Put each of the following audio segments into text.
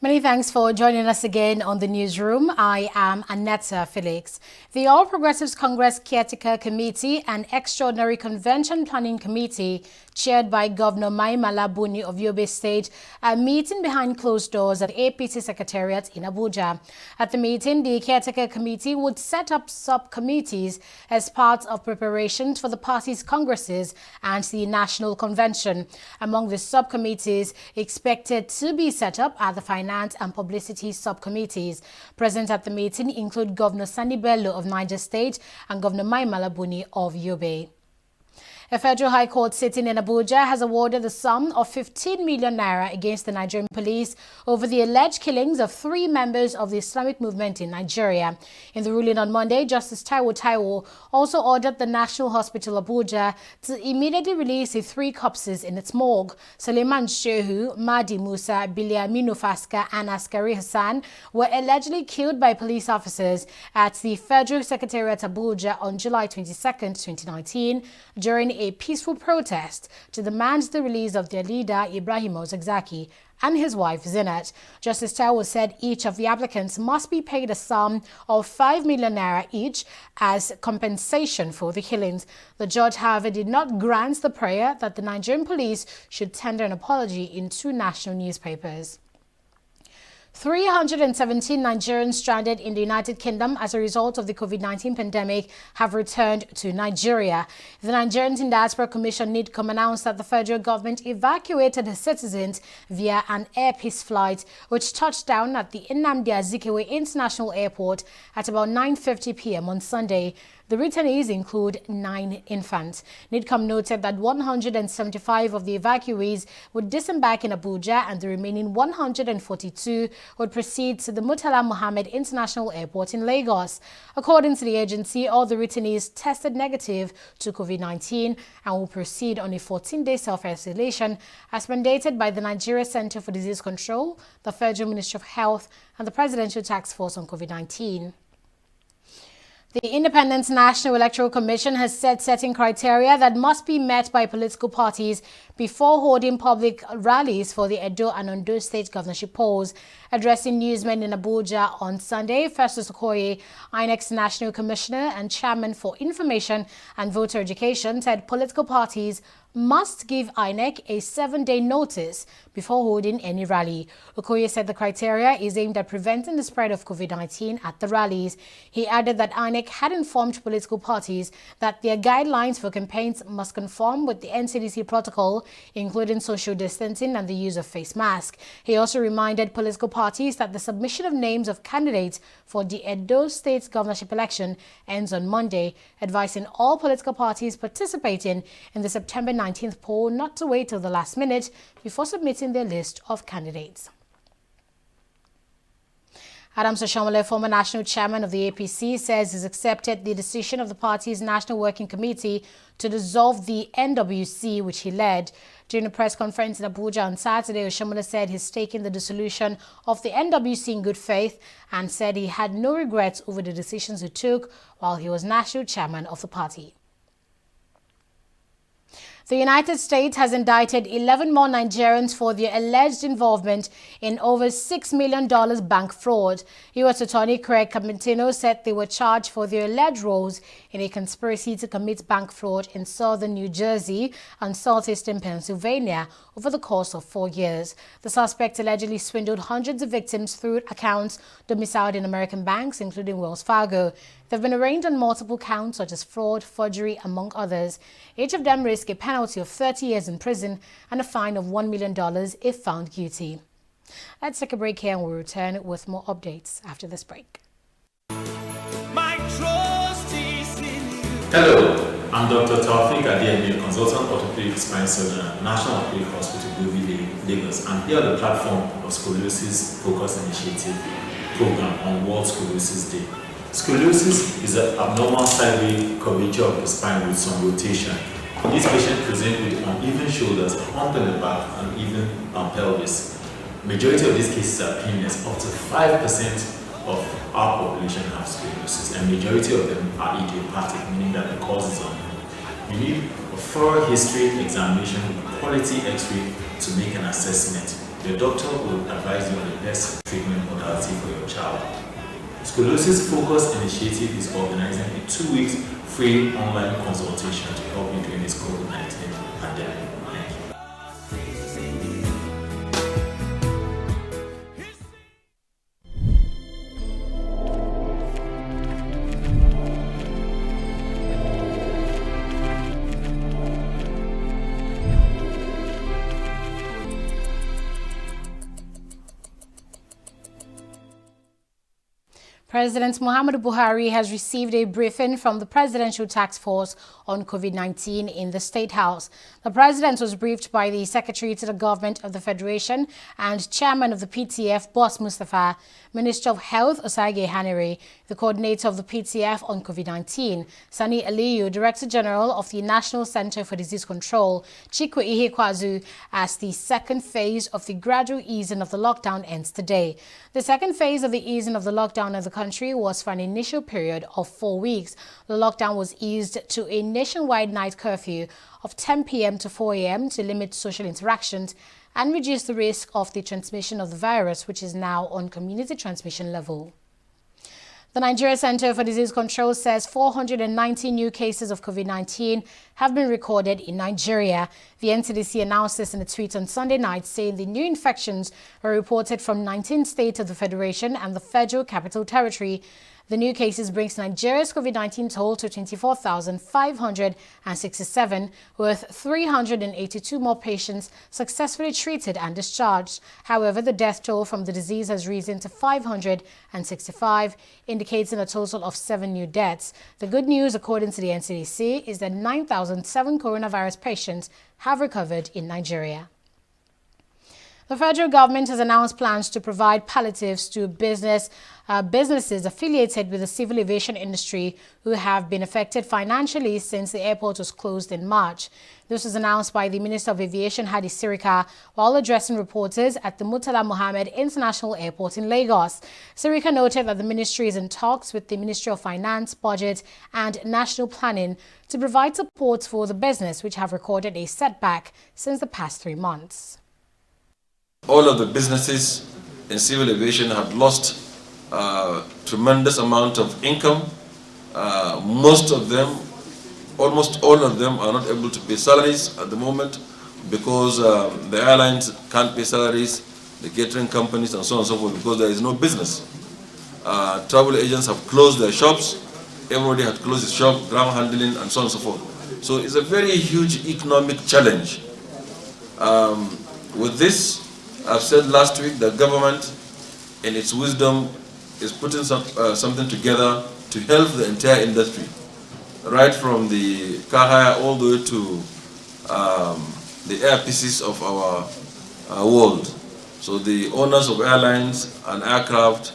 Many thanks for joining us again on the newsroom. I am Anetta Felix. The All Progressives Congress Caretaker Committee and Extraordinary Convention Planning Committee, chaired by Governor Mai Mala Buni of Yobe State, are meeting behind closed doors at APC Secretariat in Abuja. At the meeting, the Caretaker Committee would set up subcommittees as part of preparations for the party's congresses and the National Convention. Among the subcommittees expected to be set up are the Finance and Publicity subcommittees. Present at the meeting include Governor Sani Bello of Niger State and Governor Mai Mala Buni of Yobe. A federal high court sitting in Abuja has awarded the sum of 15 million naira against the Nigerian police over the alleged killings of 3 members of the Islamic movement in Nigeria. In the ruling on Monday, Justice Taiwo also ordered the National Hospital Abuja to immediately release the 3 corpses in its morgue. Suleiman Shehu, Mahdi Musa, Biliaminu Faska and Askari Hassan were allegedly killed by police officers at the Federal Secretariat Abuja on July 22, 2019 during a peaceful protest to demand the release of their leader Ibrahim Ozakzaki and his wife Zinat. Justice Taiwo said each of the applicants must be paid a sum of 5 million naira each as compensation for the killings. The judge, however, did not grant the prayer that the Nigerian police should tender an apology in 2 national newspapers. 317 Nigerians stranded in the United Kingdom as a result of the COVID-19 pandemic have returned to Nigeria. The Nigerians in Diaspora Commission NIDCOM announced that the federal government evacuated its citizens via an Air Peace flight, which touched down at the Nnamdi Azikiwe International Airport at about 9:50 p.m. on Sunday. The returnees include 9 infants. NIDCOM noted that 175 of the evacuees would disembark in Abuja and the remaining 142 would proceed to the Murtala Mohammed International Airport in Lagos. According to the agency, all the returnees tested negative to COVID-19 and will proceed on a 14-day self-isolation as mandated by the Nigeria Center for Disease Control, the Federal Ministry of Health, and the Presidential Task Force on COVID-19. The Independent National Electoral Commission has set certain criteria that must be met by political parties before holding public rallies for the Edo and Ondo state governorship polls. Addressing newsmen in Abuja on Sunday, Festus Okoye, INEC's National Commissioner and Chairman for Information and Voter Education, said political parties must give INEC a 7-day notice before holding any rally. Okoye said the criteria is aimed at preventing the spread of COVID-19 at the rallies. He added that INEC had informed political parties that their guidelines for campaigns must conform with the NCDC protocol, including social distancing and the use of face masks. He also reminded political parties that the submission of names of candidates for the Edo State governorship election ends on Monday, advising all political parties participating in the September 19th poll not to wait till the last minute before submitting their list of candidates. Adams Oshiomhole, former national chairman of the APC, says he's accepted the decision of the party's National Working Committee to dissolve the NWC, which he led. During a press conference in Abuja on Saturday, Oshiomhole said he's taken the dissolution of the NWC in good faith and said he had no regrets over the decisions he took while he was national chairman of the party. The United States has indicted 11 more Nigerians for their alleged involvement in over $6 million bank fraud. U.S. Attorney Craig Cabintino said they were charged for their alleged roles in a conspiracy to commit bank fraud in southern New Jersey and southeastern Pennsylvania over the course of 4 years. The suspect allegedly swindled hundreds of victims through accounts domiciled in American banks, including Wells Fargo. They've been arraigned on multiple counts such as fraud, forgery, among others. Each of them risk a penalty of 30 years in prison and a fine of $1 million if found guilty. Let's take a break here and we'll return with more updates after this break. Hello, I'm Dr. Taufik Adeyemi, consultant orthopedic spine surgeon at National Orthopedic Hospital, Bovide, Lagos. I'm here on the platform of Scoliosis Focus Initiative program on World Scoliosis Day. Scoliosis is an abnormal sideway curvature of the spine with some rotation. This patient presents with uneven shoulders, a hump in the back, and uneven pelvis. Majority of these cases are painless. Up to 5% of our population have scoliosis, and majority of them are idiopathic, meaning that the cause is unknown. You need a thorough history examination with quality X-ray to make an assessment. your doctor will advise you on the best treatment modality for your child. Scoliosis Focus Initiative is organizing a 2-week free online consultation to help you during this COVID-19 pandemic. Thank you. President Muhammadu Buhari has received a briefing from the Presidential Task Force on COVID-19 in the State House. The President was briefed by the Secretary to the Government of the Federation and Chairman of the PTF, Boss Mustapha, Minister of Health, Osage Hanere, the Coordinator of the PTF on COVID-19, Sani Aliyu, Director General of the National Center for Disease Control, Chikwe Ihekwazu, as the second phase of the gradual easing of the lockdown ends today. The second phase of the easing of the lockdown in the country was for an initial period of 4 weeks. The lockdown was eased to a nationwide night curfew of 10 p.m. to 4 a.m. to limit social interactions and reduce the risk of the transmission of the virus, which is now on community transmission level. The Nigeria Center for Disease Control says 490 new cases of COVID-19 have been recorded in Nigeria. The NCDC announced this in a tweet on Sunday night, saying the new infections were reported from 19 states of the Federation and the Federal Capital Territory. The new cases brings Nigeria's COVID-19 toll to 24,567, with 382 more patients successfully treated and discharged. However, the death toll from the disease has risen to 565, indicating a total of 7 new deaths. The good news, according to the NCDC, is that 9,007 coronavirus patients have recovered in Nigeria. The federal government has announced plans to provide palliatives to businesses affiliated with the civil aviation industry who have been affected financially since the airport was closed in March. This was announced by the Minister of Aviation, Hadi Sirika, while addressing reporters at the Murtala Mohammed International Airport in Lagos. Sirika noted that the ministry is in talks with the Ministry of Finance, Budget and National Planning to provide support for the business, which have recorded a setback since the past 3 months. All of the businesses in civil aviation have lost tremendous amount of income. Most of them, almost all of them, are not able to pay salaries at the moment because the airlines can't pay salaries, the catering companies and so on and so forth, because there is no business. Travel agents have closed their shops, everybody had closed his shop, ground handling and so on and so forth. So it's a very huge economic challenge. With this, I've said last week that government, in its wisdom, is putting something together to help the entire industry, right from the car hire all the way to the air pieces of our world. So the owners of airlines and aircraft,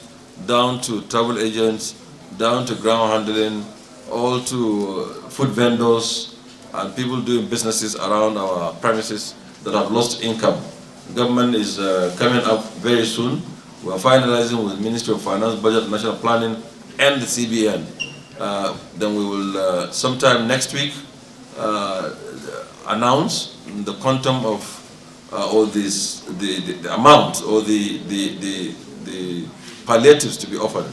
down to travel agents, down to ground handling, all to food vendors and people doing businesses around our premises that have lost income. Government is coming up very soon. We are finalizing with the Ministry of Finance, Budget, National Planning, and the CBN. Then we will, sometime next week, announce the quantum of, or the amount, or the palliatives to be offered.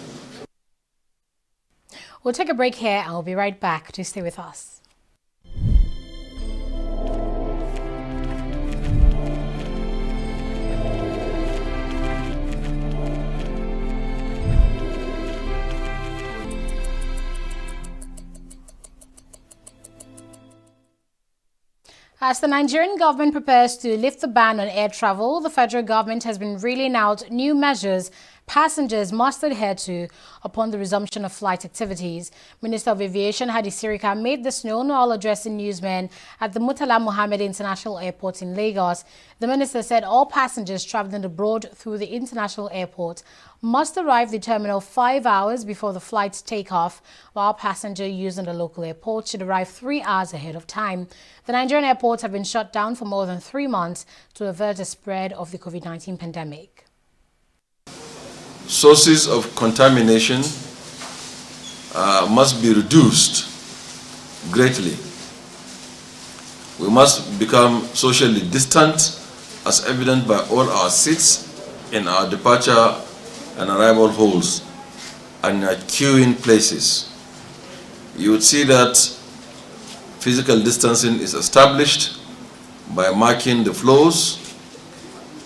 We'll take a break here and we'll be right back. To stay with us. As the Nigerian government prepares to lift the ban on air travel, the federal government has been reeling out new measures passengers must adhere to upon the resumption of flight activities. Minister of Aviation Hadi Sirika made this known while addressing newsmen at the Murtala Mohammed International Airport in Lagos. The minister said all passengers traveling abroad through the international airport must arrive the terminal 5 hours before the flight's takeoff, while passengers using the local airport should arrive 3 hours ahead of time. The Nigerian airports have been shut down for more than 3 months to avert the spread of the COVID-19 pandemic. Sources of contamination must be reduced greatly. We must become socially distant as evident by all our seats in our departure and arrival halls and our queuing places. You would see that physical distancing is established by marking the floors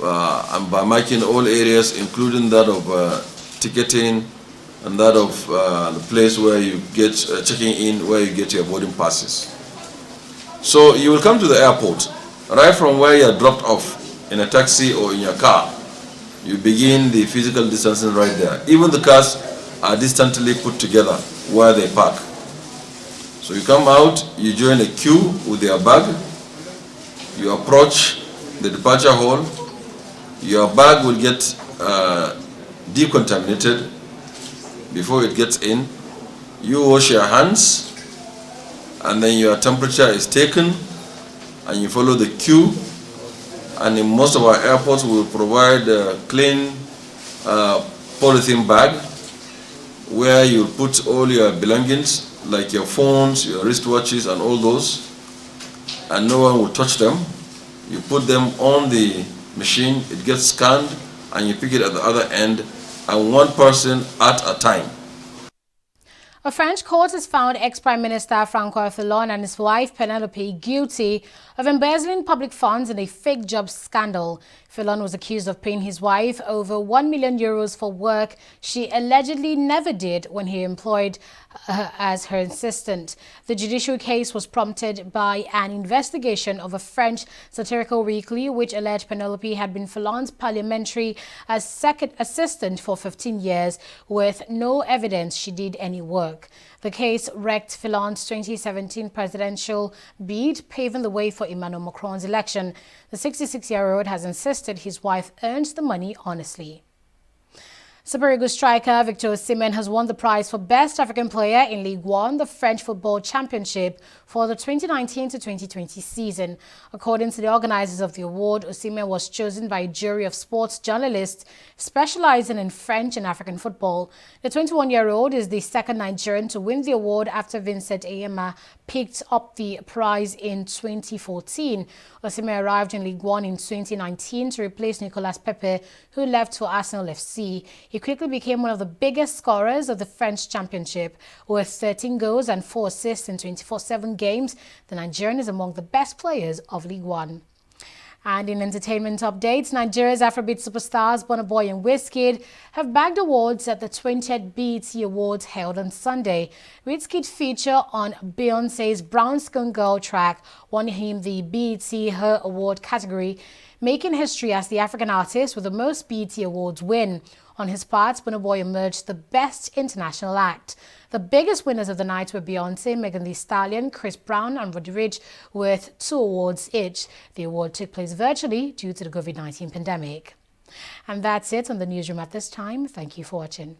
and by marking all areas, including that of ticketing and that of the place where you get checking in, where you get your boarding passes. So you will come to the airport, right from where you are dropped off in a taxi or in your car. You begin the physical distancing right there. Even the cars are distantly put together where they park. So you come out, you join a queue with your bag, you approach the departure hall, your bag will get decontaminated before it gets in. You wash your hands, and then your temperature is taken, and you follow the queue. And in most of our airports, we will provide a clean polythene bag where you put all your belongings, like your phones, your wristwatches, and all those, and no one will touch them. You put them on the machine, it gets scanned, and you pick it at the other end, and one person at a time. A French court has found ex-Prime Minister François Fillon and his wife Penelope guilty of embezzling public funds in a fake job scandal. Fillon was accused of paying his wife over €1 million for work she allegedly never did when he employed her as her assistant. The judicial case was prompted by an investigation of a French satirical weekly which alleged Penelope had been Fillon's parliamentary second assistant for 15 years with no evidence she did any work. The case wrecked Fillon's 2017 presidential bid, paving the way for Emmanuel Macron's election. The 66-year-old has insisted his wife earns the money honestly. Super Eagles striker Victor Osimhen has won the prize for Best African Player in Ligue 1, the French Football Championship, for the 2019-2020 season. According to the organizers of the award, Osimhen was chosen by a jury of sports journalists specializing in French and African football. The 21-year-old is the second Nigerian to win the award after Vincent Eyema picked up the prize in 2014. Osimhen arrived in Ligue 1 in 2019 to replace Nicolas Pepe, who left for Arsenal FC. He quickly became one of the biggest scorers of the French Championship. With 13 goals and 4 assists in 24/7 games, the Nigerian is among the best players of Ligue 1. And in entertainment updates, Nigeria's Afrobeat superstars Burna Boy and Wizkid have bagged awards at the 20th BET Awards held on Sunday. Wizkid's feature on Beyoncé's Brown Skin Girl track won him the BET Her Award category, making history as the African artist with the most BET Awards win. On his part, Burna Boy emerged the best international act. The biggest winners of the night were Beyoncé, Megan Thee Stallion, Chris Brown and Roddy Ricch with 2 awards each. The award took place virtually due to the COVID-19 pandemic. And that's it on the newsroom at this time. Thank you for watching.